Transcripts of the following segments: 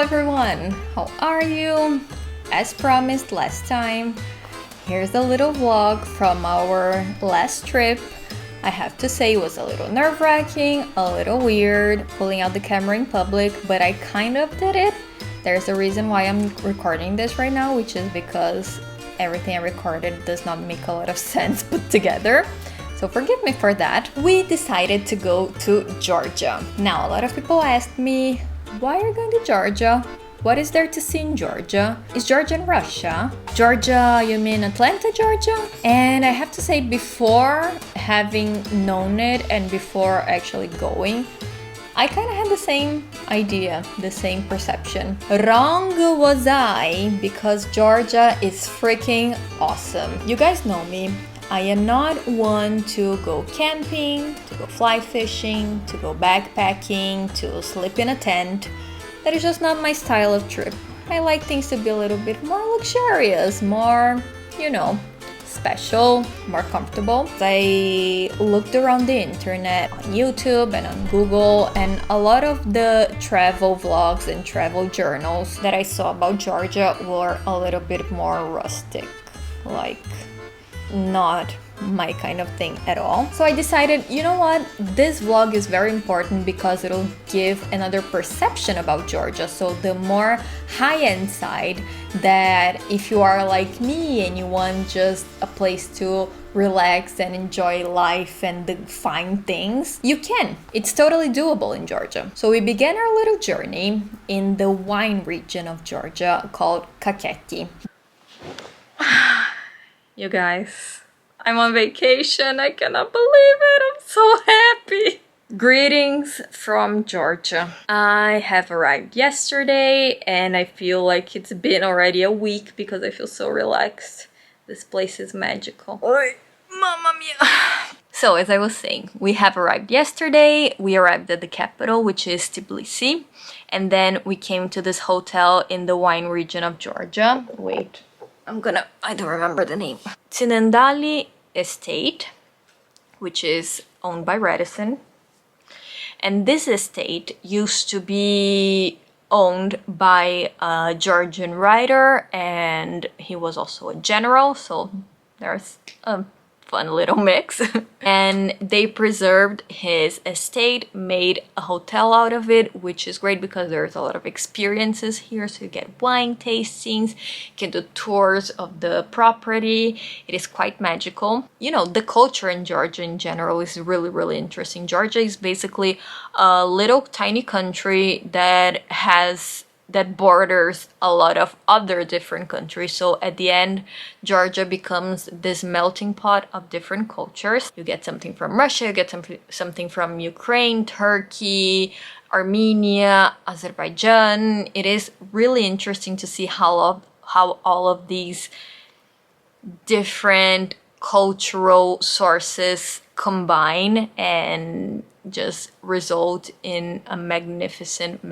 everyone, how are you? As promised last time, here's a little vlog from our last trip. I have to say it was a little nerve-wracking, a little weird, pulling out the camera in public, but I kind of did it. There's a reason why I'm recording this right now, which is because everything I recorded does not make a lot of sense put together. So forgive me for that. We decided to go to Georgia. Now, a lot of people asked me, why are you going to Georgia? What is there to see in Georgia? Is Georgia in Russia? Georgia, you mean Atlanta, Georgia? And I have to say, before having known it and before actually going, I kind of had the same idea, the same perception. Wrong was I, because Georgia is freaking awesome. You guys know me. I am not one to go camping, to go fly fishing, to go backpacking, to sleep in a tent. That is just not my style of trip. I like things to be a little bit more luxurious, more, special, more comfortable. I looked around the internet, on YouTube and on Google, and a lot of the travel vlogs and travel journals that I saw about Georgia were a little bit more rustic, like not my kind of thing at all. So I decided, you know what, this vlog is very important because it'll give another perception about Georgia. So the more high-end side, that if you are like me and you want just a place to relax and enjoy life and the fine things, you can. It's totally doable in Georgia. So we began our little journey in the wine region of Georgia called Kakheti. You guys, I'm on vacation. I cannot believe it. I'm so happy. Greetings from Georgia. I have arrived yesterday and I feel like it's been already a week because I feel so relaxed. This place is magical. Oi, mamma mia. So as I was saying, we have arrived yesterday. We arrived at the capital, which is Tbilisi. And then we came to this hotel in the wine region of Georgia. Wait. I don't remember the name. Tsinendali Estate, which is owned by Radisson. And this estate used to be owned by a Georgian writer, and he was also a general, so there's a fun little mix. And they preserved his estate, made a hotel out of it, which is great because there's a lot of experiences here. So you get wine tastings, you can do tours of the property. It is quite magical. You know, the culture in Georgia in general is really, really interesting. Georgia is basically a little tiny country that borders a lot of other different countries. So at the end, Georgia becomes this melting pot of different cultures. You get something from Russia, you get something from Ukraine, Turkey, Armenia, Azerbaijan. It is really interesting to see how all of these different cultural sources combine and just result in a magnificent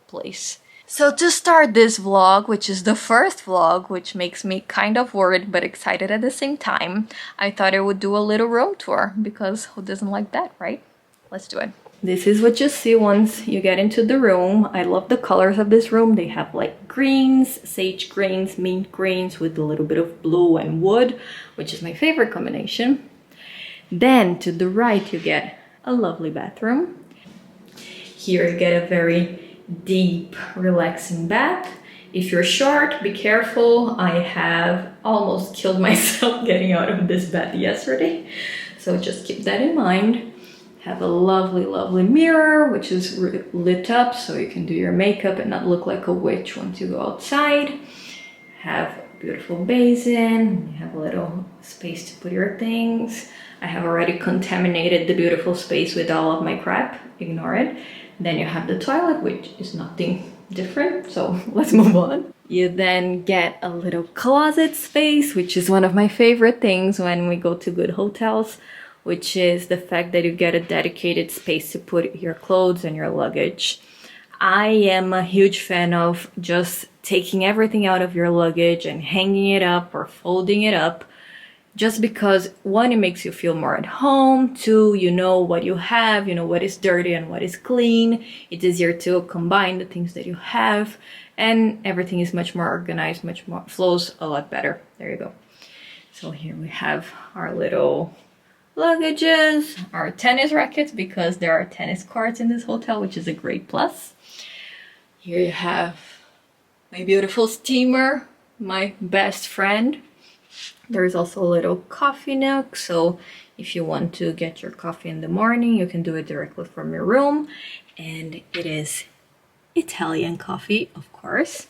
place. So to start this vlog, which is the first vlog, which makes me kind of worried but excited at the same time, I thought I would do a little room tour, because who doesn't like that, right? Let's do it. This is what you see once you get into the room. I love the colors of this room. They have like greens, sage greens, mint greens with a little bit of blue and wood, which is my favorite combination. Then to the right you get a lovely bathroom. Here you get a very deep, relaxing bath. If you're short, be careful. I have almost killed myself getting out of this bath yesterday. So just keep that in mind. Have a lovely mirror, which is lit up so you can do your makeup and not look like a witch once you go outside. Have a beautiful basin. You have a little space to put your things. I have already contaminated the beautiful space with all of my crap. Ignore it. Then you have the toilet, which is nothing different, so let's move on. You then get a little closet space, which is one of my favorite things when we go to good hotels, which is the fact that you get a dedicated space to put your clothes and your luggage. I am a huge fan of just taking everything out of your luggage and hanging it up or folding it up. just because one, it makes you feel more at home. Two, you know what you have, you know what is dirty and what is clean. It's easier to combine the things that you have, and everything is much more organized, much more flows a lot better. There you go. So here we have our little luggages, our tennis rackets, because there are tennis courts in this hotel, which is a great plus. Here you have my beautiful steamer, my best friend. There is also a little coffee nook, so if you want to get your coffee in the morning, you can do it directly from your room. And it is Italian coffee, of course.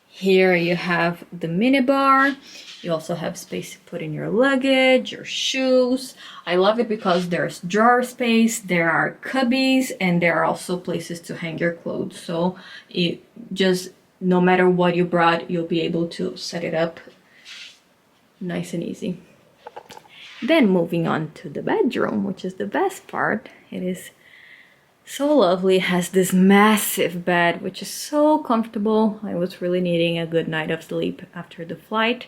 Here you have the minibar. You also have space to put in your luggage, your shoes. I love it because there's drawer space, there are cubbies, and there are also places to hang your clothes. So it just, no matter what you brought, you'll be able to set it up nice and easy. Then moving on to the bedroom, which is the best part. It is so lovely. It has this massive bed, which is so comfortable. I was really needing a good night of sleep after the flight,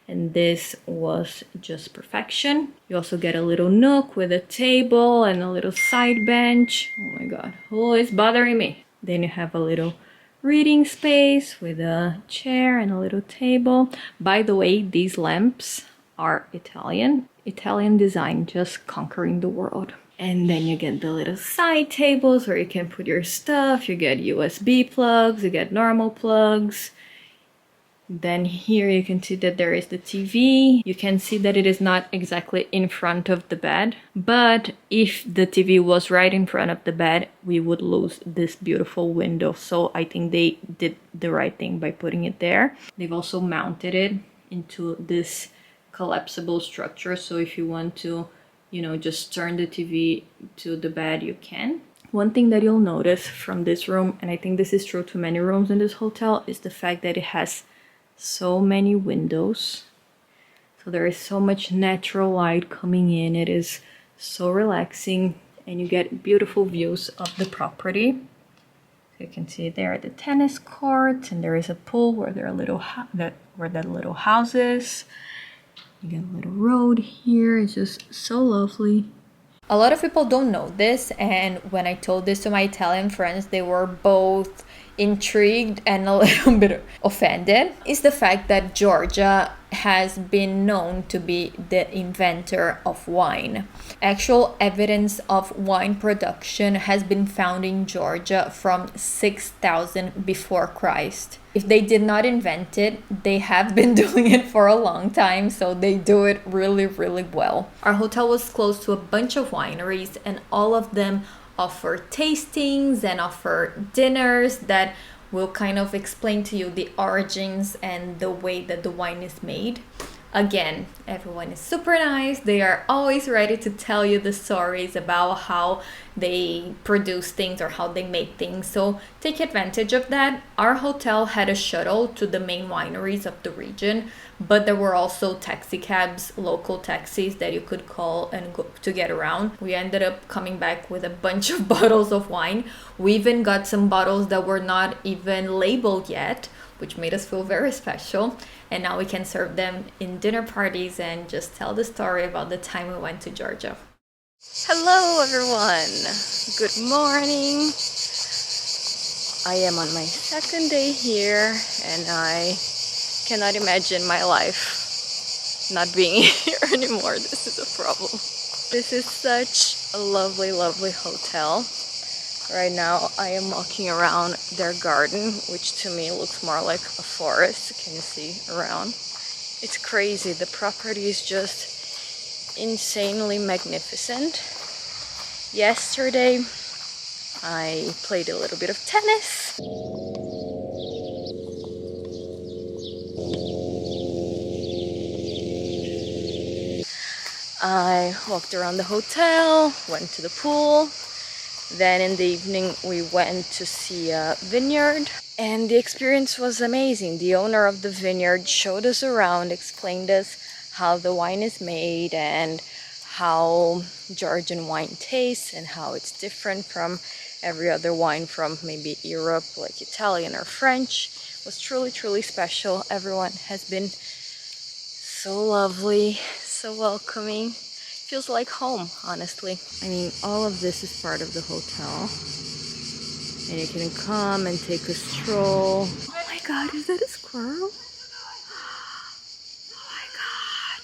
and this was just perfection. You also get a little nook with a table and a little side bench. Oh my god, who is bothering me? Then you have a little reading space with a chair and a little table. By the way, these lamps are Italian design, just conquering the world. And then you get the little side tables where you can put your stuff. You get USB plugs, you get normal plugs. Then here you can see that there is the TV. You can see that it is not exactly in front of the bed, but if the TV was right in front of the bed, we would lose this beautiful window. So I think they did the right thing by putting it there. They've also mounted it into this collapsible structure. So if you want to, you know, just turn the TV to the bed, you can. One thing that you'll notice from this room, and I think this is true to many rooms in this hotel, is the fact that it has so many windows. So there is so much natural light coming in. It is so relaxing, and you get beautiful views of the property. So you can see there are the tennis courts, and there is a pool where there are where that little houses. You get a little road here. It's just so lovely. A lot of people don't know this, and when I told this to my Italian friends, they were both intrigued and a little bit offended. Is the fact that Georgia has been known to be the inventor of wine. Actual evidence of wine production has been found in Georgia from 6000 before Christ. If they did not invent it, they have been doing it for a long time, so they do it really, really well. Our hotel was close to a bunch of wineries, and all of them offer tastings and offer dinners that will kind of explain to you the origins and the way that the wine is made. Again, everyone is super nice. They are always ready to tell you the stories about how they produce things or how they make things. So take advantage of that. Our hotel had a shuttle to the main wineries of the region, but there were also taxi cabs, local taxis that you could call and go to get around. We ended up coming back with a bunch of bottles of wine. We even got some bottles that were not even labeled yet, which made us feel very special. And now we can serve them in dinner parties and just tell the story about the time we went to Georgia. Hello everyone, good morning. I am on my second day here, and I cannot imagine my life not being here anymore. This is a problem. This is such a lovely, lovely hotel. Right now I am walking around their garden, which to me looks more like a forest. Can you see around? It's crazy. The property is just insanely magnificent. Yesterday I played a little bit of tennis. I walked around the hotel, went to the pool. Then in the evening we went to see a vineyard, and the experience was amazing. The owner of the vineyard showed us around, explained us how the wine is made and how Georgian wine tastes and how it's different from every other wine from maybe Europe, like Italian or French. It was truly, truly special. Everyone has been so lovely, so welcoming. Feels like home, honestly. I mean, all of this is part of the hotel. And you can come and take a stroll. Oh my god, is that a squirrel? Oh my god.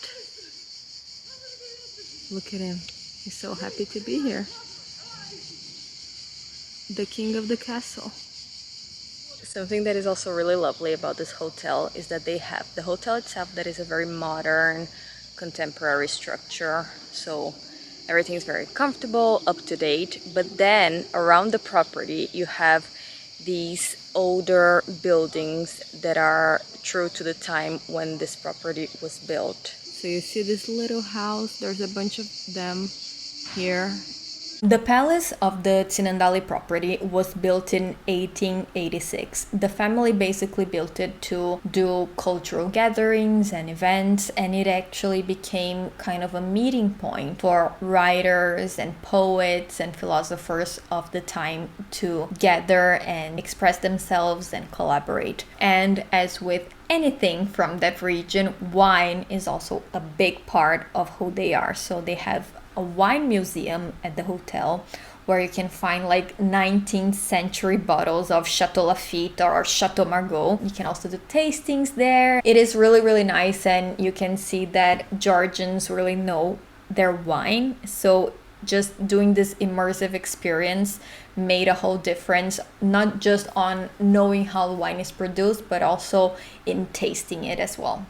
Look at him. He's so happy to be here. The king of the castle. Something that is also really lovely about this hotel is that they have the hotel itself that is a very modern, contemporary structure. So everything is very comfortable, up to date. But then around the property, you have these older buildings that are true to the time when this property was built. So you see this little house, there's a bunch of them here. The palace of the Tsinandali property was built in 1886. The family basically built it to do cultural gatherings and events, and it actually became kind of a meeting point for writers and poets and philosophers of the time to gather and express themselves and collaborate. And as with anything from that region, wine is also a big part of who they are. So they have a wine museum at the hotel where you can find like 19th century bottles of Chateau Lafite or Chateau Margaux. You can also do tastings there. It is really, really nice, and you can see that Georgians really know their wine. So just doing this immersive experience made a whole difference, not just on knowing how the wine is produced, but also in tasting it as well.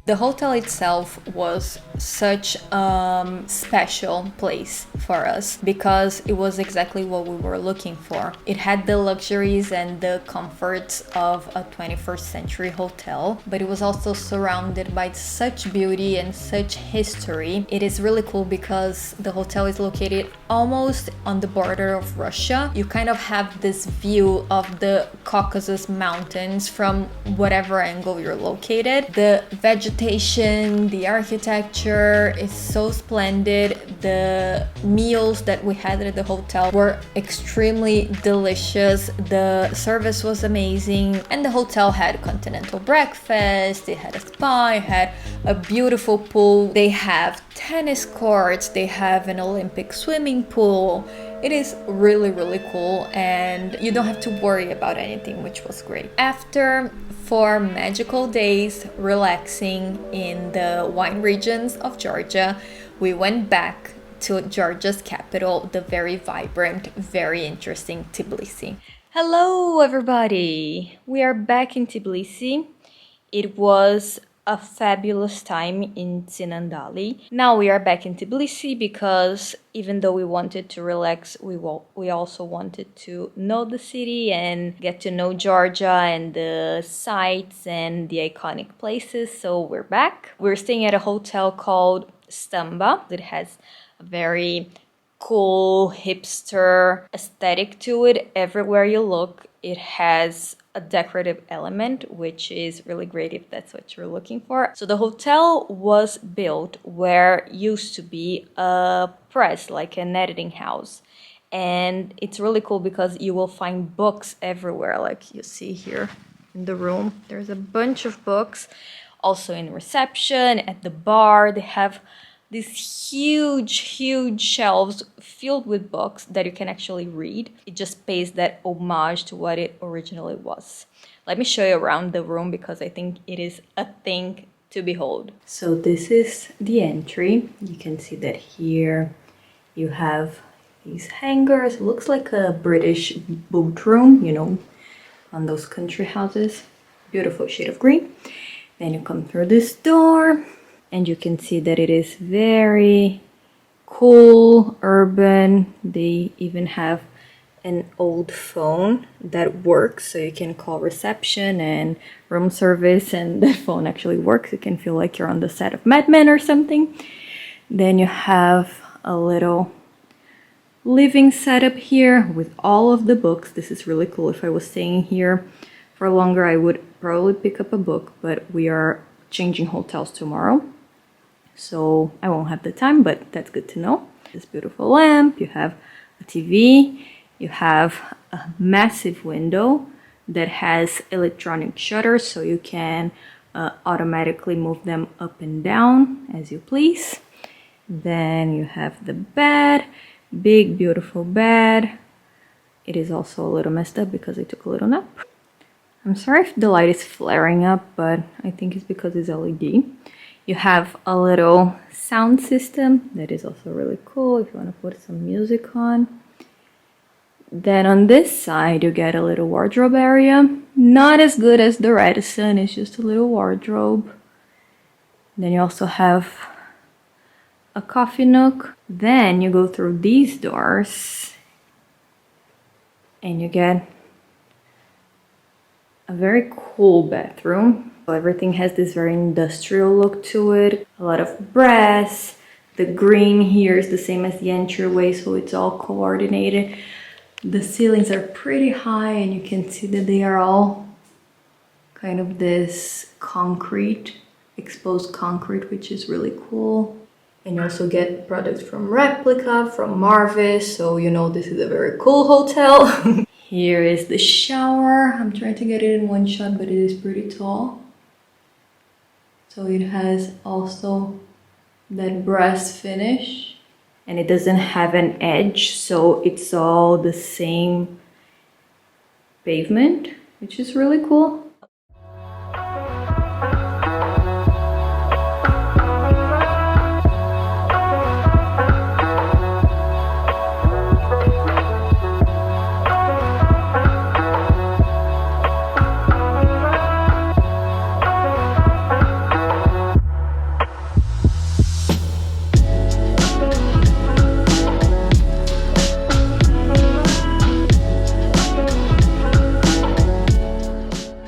The hotel itself was such a special place for us because it was exactly what we were looking for. It had the luxuries and the comforts of a 21st century hotel, but it was also surrounded by such beauty and such history. It is really cool because the hotel is located almost on the border of Russia. You kind of have this view of the Caucasus Mountains from whatever angle you're located. The vegetation, the architecture is so splendid. The meals that we had at the hotel were extremely delicious. The service was amazing, and the hotel had continental breakfast, it had a spa, it had a beautiful pool. They have tennis courts, they have an Olympic swimming pool. It is really, really cool, and you don't have to worry about anything, which was great. After 4 magical days relaxing in the wine regions of Georgia, we went back to Georgia's capital, the very vibrant, very interesting Tbilisi. Hello, everybody! We are back in Tbilisi. It was a fabulous time in Tsinandali. Now we are back in Tbilisi because even though we wanted to relax, we also wanted to know the city and get to know Georgia and the sites and the iconic places. So we're back. We're staying at a hotel called Stumba. It has a very cool hipster aesthetic to it. Everywhere you look, it has a decorative element, which is really great if that's what you're looking for. So the hotel was built where used to be a press, like an editing house. And it's really cool because you will find books everywhere, like you see here in the room. There's a bunch of books. Also in reception, at the bar, they have these huge shelves filled with books that you can actually read. It just pays that homage to what it originally was. Let me show you around the room because I think it is a thing to behold. So this is the entry. You can see that here you have these hangers. It looks like a British boat room, you know, on those country houses. Beautiful shade of green. Then you come through this door, and you can see that it is very cool, urban. They even have an old phone that works, so you can call reception and room service, and the phone actually works. You can feel like you're on the set of Mad Men or something. Then you have a little living setup here with all of the books. This is really cool. If I was staying here for longer, I would probably pick up a book, but we are changing hotels tomorrow, so I won't have the time, but that's good to know. This beautiful lamp, you have a TV, you have a massive window that has electronic shutters, so you can automatically move them up and down as you please. Then you have the bed, big beautiful bed. It is also a little messed up because I took a little nap. I'm sorry if the light is flaring up, but I think it's because it's LED. You have a little sound system that is also really cool if you want to put some music on. Then on this side you get a little wardrobe area. Not as good as the Radisson, it's just a little wardrobe. Then you also have a coffee nook. Then you go through these doors and you get a very cool bathroom. So everything has this very industrial look to it. A lot of brass. The green here is the same as the entryway, so it's all coordinated. The ceilings are pretty high and you can see that they are all kind of this concrete, exposed concrete, which is really cool. And you also get products from Replica, from Marvis, so you know this is a very cool hotel. Here is the shower. I'm trying to get it in one shot, but it is pretty tall. So it has also that brass finish. And it doesn't have an edge, so it's all the same pavement, which is really cool.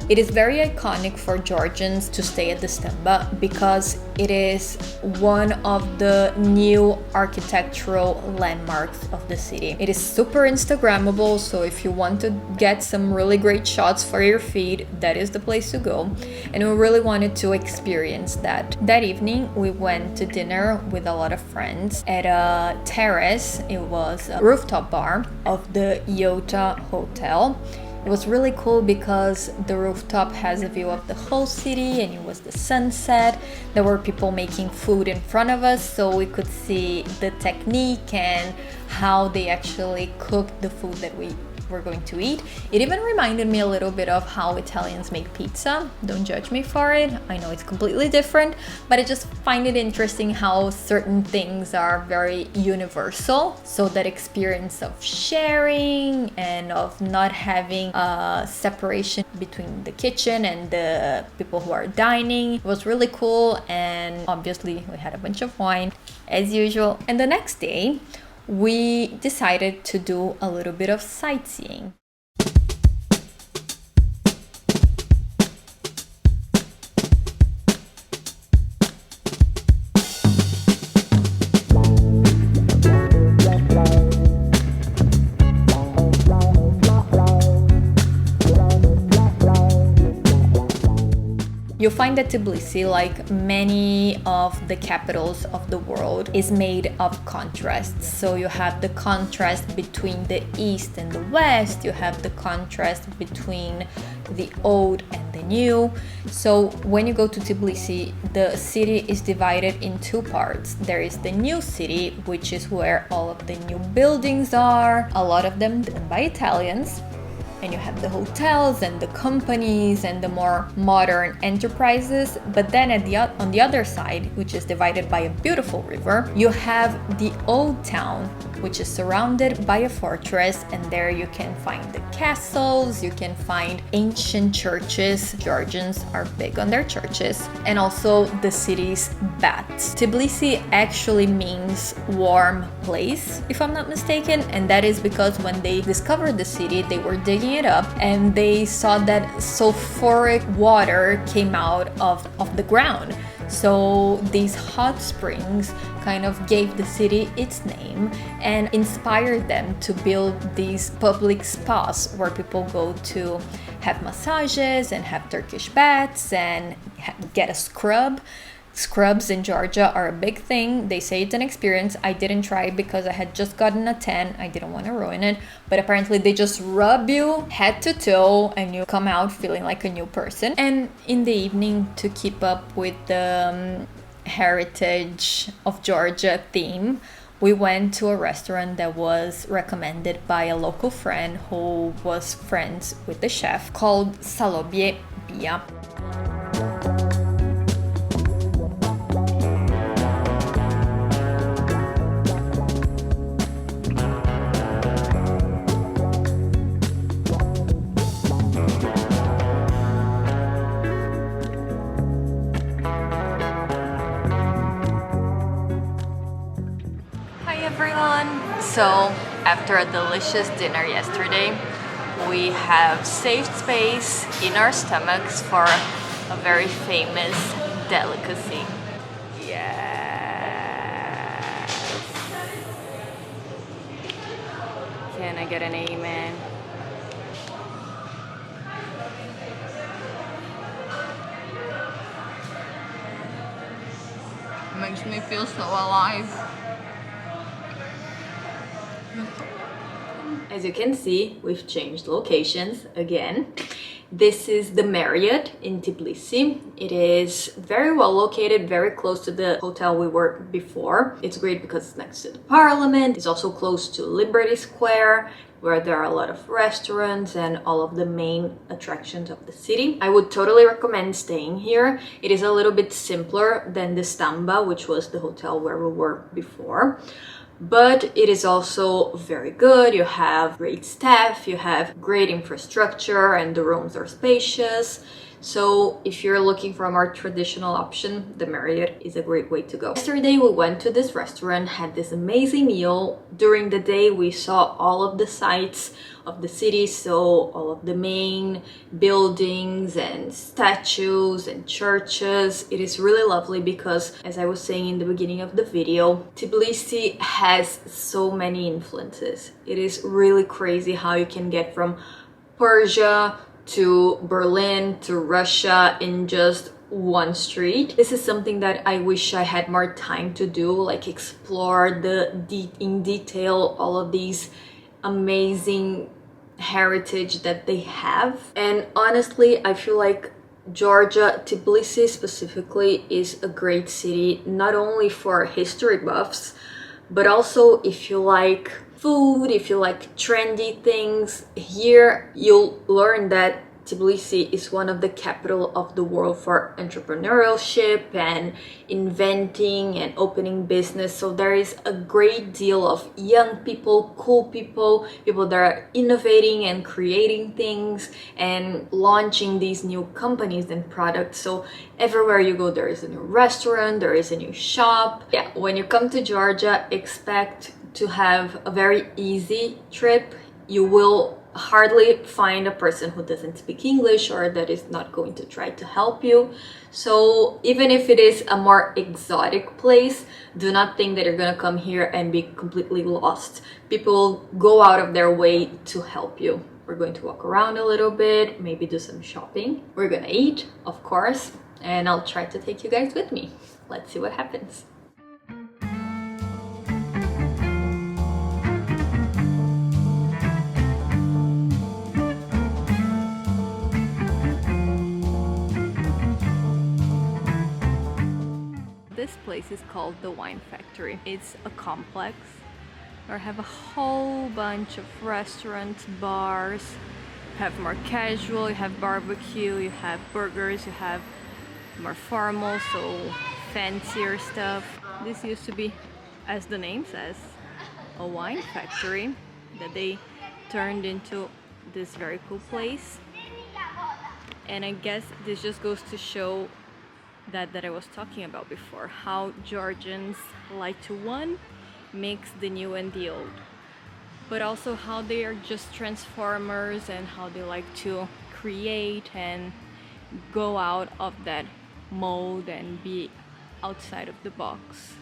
It is very iconic for Georgians to stay at the Stumba because it is one of the new architectural landmarks of the city. It is super Instagrammable, so if you want to get some really great shots for your feed, that is the place to go. And we really wanted to experience that. That evening, we went to dinner with a lot of friends at a terrace. It was a rooftop bar of the Rooftop Hotel. It was really cool because the rooftop has a view of the whole city and it was the sunset. There were people making food in front of us, so we could see the technique and how they actually cooked the food that we were going to eat. It even reminded me a little bit of how Italians make pizza. Don't judge me for it. I know it's completely different, but I just find it interesting how certain things are very universal. So that experience of sharing and of not having a separation between the kitchen and the people who are dining was really cool. And obviously we had a bunch of wine as usual. And the next day, we decided to do a little bit of sightseeing. You'll find that Tbilisi, like many of the capitals of the world, is made of contrasts. So you have the contrast between the east and the west, you have the contrast between the old and the new. So when you go to Tbilisi, the city is divided in two parts. There is the new city, which is where all of the new buildings are, a lot of them done by Italians. And you have the hotels and the companies and the more modern enterprises. But then on the other side, which is divided by a beautiful river, you have the old town, which is surrounded by a fortress, and there you can find the castles, you can find ancient churches. Georgians are big on their churches, and also the city's baths. Tbilisi actually means warm place, if I'm not mistaken, and that is because when they discovered the city, they were digging it up and they saw that sulfuric water came out of the ground. So these hot springs kind of gave the city its name and inspired them to build these public spas where people go to have massages and have Turkish baths and get a scrub. Scrubs in Georgia are a big thing. They say it's an experience. I didn't try it because I had just gotten a tan. I didn't want to ruin it. But apparently they just rub you head to toe and you come out feeling like a new person. And in the evening, to keep up with the Heritage of Georgia theme, we went to a restaurant that was recommended by a local friend who was friends with the chef, called Salobie Bia. So, after a delicious dinner yesterday, we have saved space in our stomachs for a very famous delicacy. Yes! Can I get an amen? Makes me feel so alive. As you can see, we've changed locations again. This is the Marriott in Tbilisi. It is very well located, very close to the hotel we were before. It's great because it's next to the parliament. It's also close to Liberty Square, where there are a lot of restaurants and all of the main attractions of the city. I would totally recommend staying here. It is a little bit simpler than the Stumba, which was the hotel where we were before. But it is also very good. You have great staff, you have great infrastructure, and the rooms are spacious. So if you're looking for a more traditional option, the Marriott is a great way to go. Yesterday we went to this restaurant, had this amazing meal. During the day we saw all of the sights of the city, so all of the main buildings and statues and churches. It is really lovely because, as I was saying in the beginning of the video, Tbilisi has so many influences. It is really crazy how you can get from Persia to Berlin to Russia in just one street. This is something that I wish I had more time to do, like explore in detail all of these amazing heritage that they have. And honestly, I feel like Georgia, Tbilisi specifically, is a great city, not only for history buffs, but also if you like food, if you like trendy things. Here you'll learn that Tbilisi is one of the capital of the world for entrepreneurship and inventing and opening business. So there is a great deal of young people, cool people, people that are innovating and creating things and launching these new companies and products. So everywhere you go, there is a new restaurant, there is a new shop. Yeah, when you come to Georgia, expect to have a very easy trip. You will hardly find a person who doesn't speak English or that is not going to try to help you. So even if it is a more exotic place, do not think that you're gonna come here and be completely lost. People go out of their way to help you. We're going to walk around a little bit, maybe do some shopping. We're gonna eat, of course, and I'll try to take you guys with me. Let's see what happens. This place is called the Wine Factory. It's a complex where I have a whole bunch of restaurants, bars. You have more casual, you have barbecue, you have burgers, you have more formal, so fancier stuff. This used to be, as the name says, a wine factory that they turned into this very cool place. And I guess this just goes to show that I was talking about before, how Georgians like to, one, mix the new and the old, but also how they are just transformers and how they like to create and go out of that mold and be outside of the box.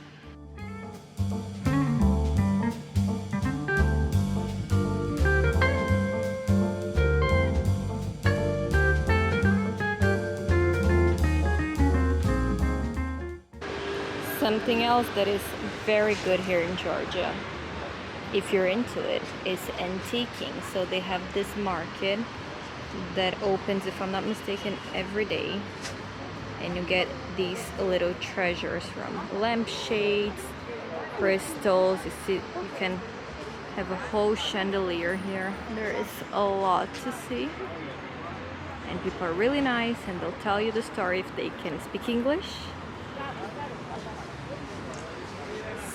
Something else that is very good here in Georgia, if you're into it, is antiquing. So they have this market that opens, if I'm not mistaken, every day, and you get these little treasures from lampshades, crystals. You see, you can have a whole chandelier here. There is a lot to see, and people are really nice, and they'll tell you the story if they can speak English.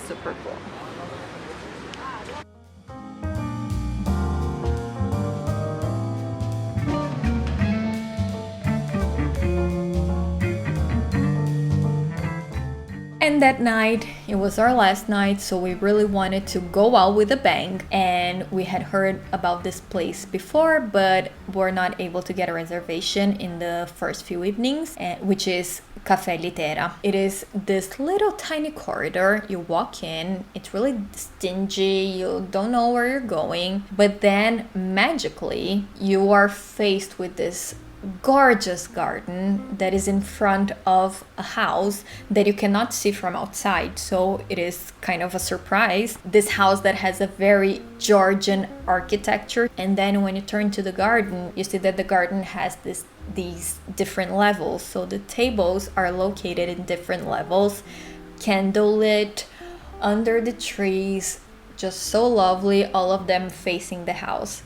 Super cool. And that night, it was our last night, so we really wanted to go out with a bang. And we had heard about this place before, but were not able to get a reservation in the first few evenings, which is Café Litera. It is this little tiny corridor. You walk in, it's really stingy, you don't know where you're going, but then magically you are faced with this gorgeous garden that is in front of a house that you cannot see from outside, so it is kind of a surprise. This house that has a very Georgian architecture, and then when you turn to the garden, you see that the garden has these different levels, so the tables are located in different levels, candlelit under the trees, just so lovely, all of them facing the house.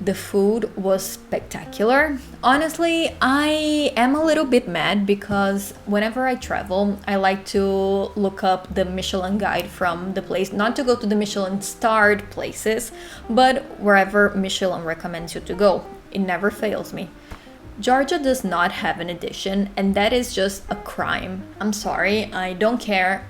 The food was spectacular. Honestly, I am a little bit mad because whenever I travel, I like to look up the Michelin guide from the place, not to go to the Michelin starred places, but wherever Michelin recommends you to go. It never fails me. Georgia does not have an edition, and that is just a crime. I'm sorry, I don't care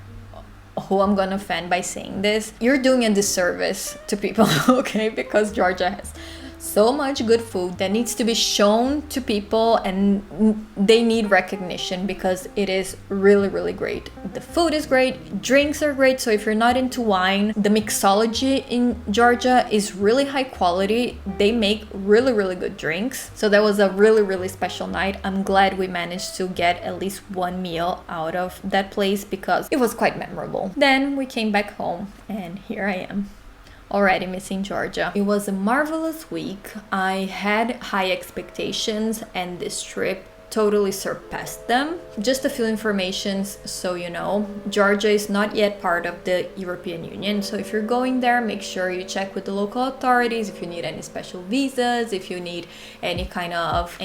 who I'm gonna offend by saying this. You're doing a disservice to people, okay? Because Georgia has so much good food that needs to be shown to people, and they need recognition because it is really, really great. The food is great, drinks are great, so if you're not into wine, the mixology in Georgia is really high quality. They make really, really good drinks. So that was a really, really special night. I'm glad we managed to get at least one meal out of that place because it was quite memorable. Then we came back home, and here I am, already missing Georgia. It was a marvelous week. I had high expectations, and this trip totally surpassed them. Just a few informations so you know. Georgia is not yet part of the European Union, so if you're going there, make sure you check with the local authorities if you need any special visas, if you need any kind of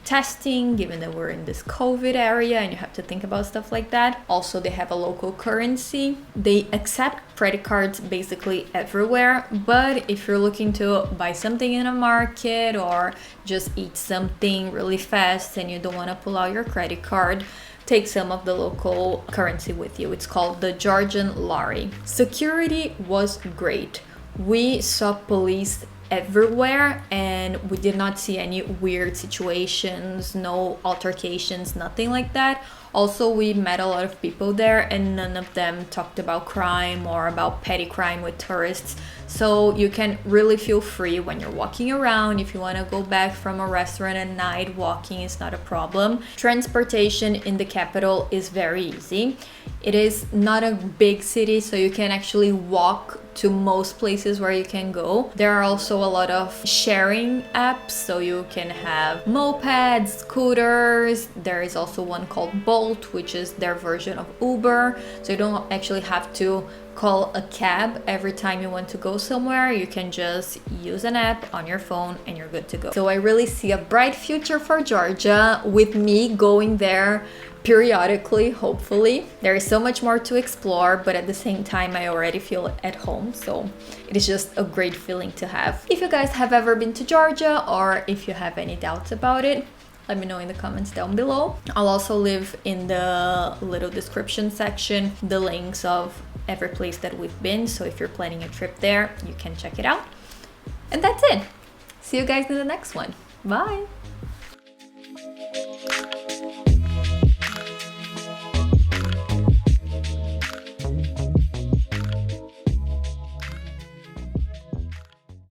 testing, given that we're in this COVID area and you have to think about stuff like that. Also, they have a local currency. They accept credit cards basically everywhere, but if you're looking to buy something in a market or just eat something really fast and you don't want to pull out your credit card, take some of the local currency with you. It's called the Georgian lari. Security was great. We saw police everywhere and we did not see any weird situations, no altercations, nothing like that. Also, we met a lot of people there and none of them talked about crime or about petty crime with tourists. So you can really feel free when you're walking around. If you want to go back from a restaurant at night, walking is not a problem. Transportation in the capital is very easy. It is not a big city, so you can actually walk to most places where you can go. There are also a lot of sharing apps, so you can have mopeds, scooters. There is also one called Bolt, which is their version of Uber, so you don't actually have to call a cab every time you want to go somewhere. You can just use an app on your phone and you're good to go. So I really see a bright future for Georgia with me going there periodically, hopefully. There is so much more to explore, but at the same time I already feel at home, so it is just a great feeling to have. If you guys have ever been to Georgia or if you have any doubts about it, Let me know in the comments down below. I'll also leave in the little description section the links of every place that we've been, so if you're planning a trip there, you can check it out. And that's it. See you guys in the next one. Bye!